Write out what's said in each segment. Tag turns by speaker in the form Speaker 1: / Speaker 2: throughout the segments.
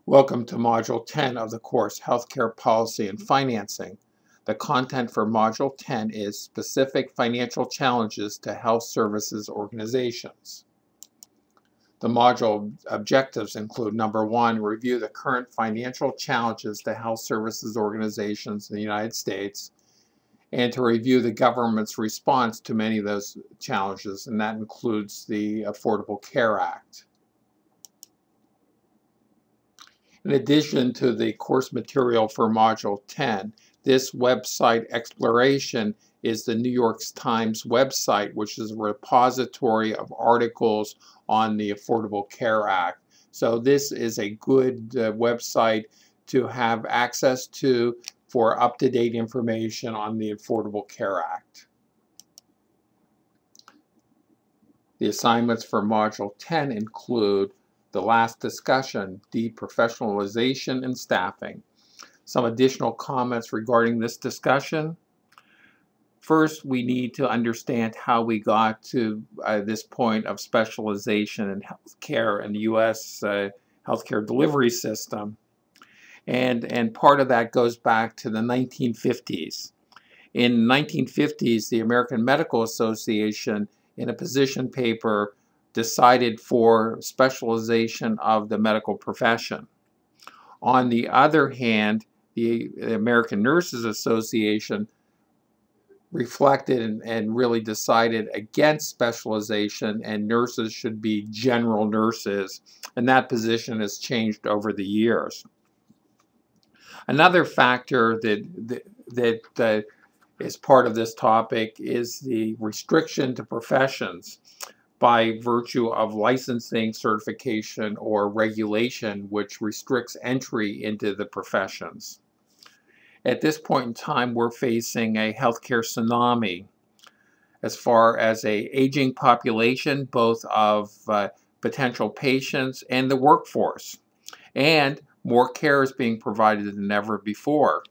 Speaker 1: Welcome to Module 10 of the course, Healthcare Policy and Financing. The content for Module 10 is Specific Financial Challenges to Health Services Organizations. The module objectives include: number one, review the current financial challenges to health services organizations in the United States, and to review the government's response to many of those challenges, and that includes the Affordable Care Act. In addition to the course material for Module 10, this website exploration is the New York Times website, which is a repository of articles on the Affordable Care Act. So this is a good website to have access to for up-to-date information on the Affordable Care Act. The assignments for Module 10 include the last discussion, deprofessionalization and staffing. Some additional comments regarding this discussion. First, we need to understand how we got to this point of specialization in healthcare in the U.S. Healthcare delivery system. And part of that goes back to the 1950s. In the 1950s, the American Medical Association, in a position paper, decided for specialization of the medical profession. On the other hand, the American Nurses Association reflected and really decided against specialization, and nurses should be general nurses, and that position has changed over the years. Another factor that is part of this topic is the restriction to professions by virtue of licensing, certification, or regulation, which restricts entry into the professions. At this point in time, we're facing a healthcare tsunami as far as an aging population, both of potential patients and the workforce. And more care is being provided than ever before.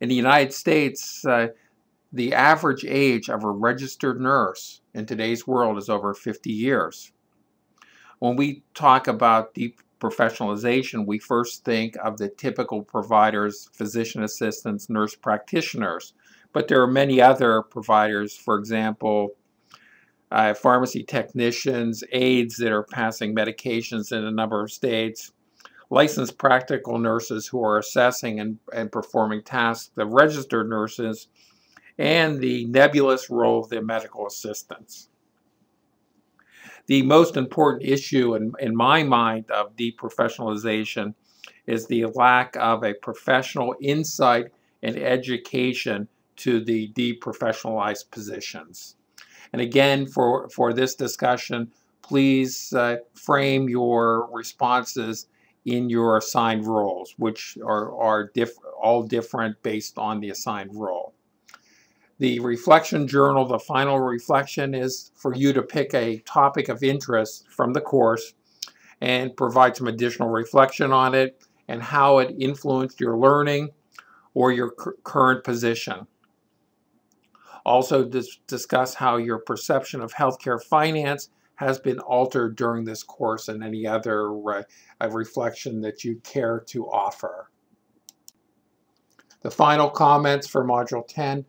Speaker 1: In the United States, the average age of a registered nurse in today's world is over 50 years. When we talk about deprofessionalization, we first think of the typical providers, physician assistants, nurse practitioners, but there are many other providers, for example, pharmacy technicians, aides that are passing medications in a number of states, licensed practical nurses who are assessing and performing tasks, the registered nurses, and the nebulous role of the medical assistants. The most important issue in my mind of deprofessionalization is the lack of a professional insight and education to the deprofessionalized positions. And again, for this discussion, please frame your responses in your assigned roles, which are all different based on the assigned role. The reflection journal, the final reflection, is for you to pick a topic of interest from the course and provide some additional reflection on it and how it influenced your learning or your current position. Also discuss how your perception of healthcare finance has been altered during this course and any other reflection that you care to offer. The final comments for Module 10.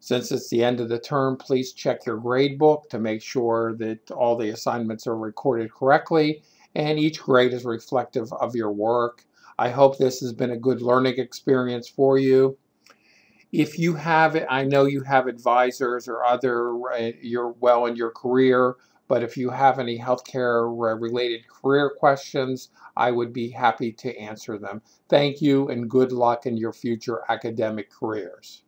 Speaker 1: Since it's the end of the term, please check your grade book to make sure that all the assignments are recorded correctly and each grade is reflective of your work. I hope this has been a good learning experience for you. If you have it, I know you have advisors or other, you're well in your career, but if you have any healthcare related career questions, I would be happy to answer them. Thank you and good luck in your future academic careers.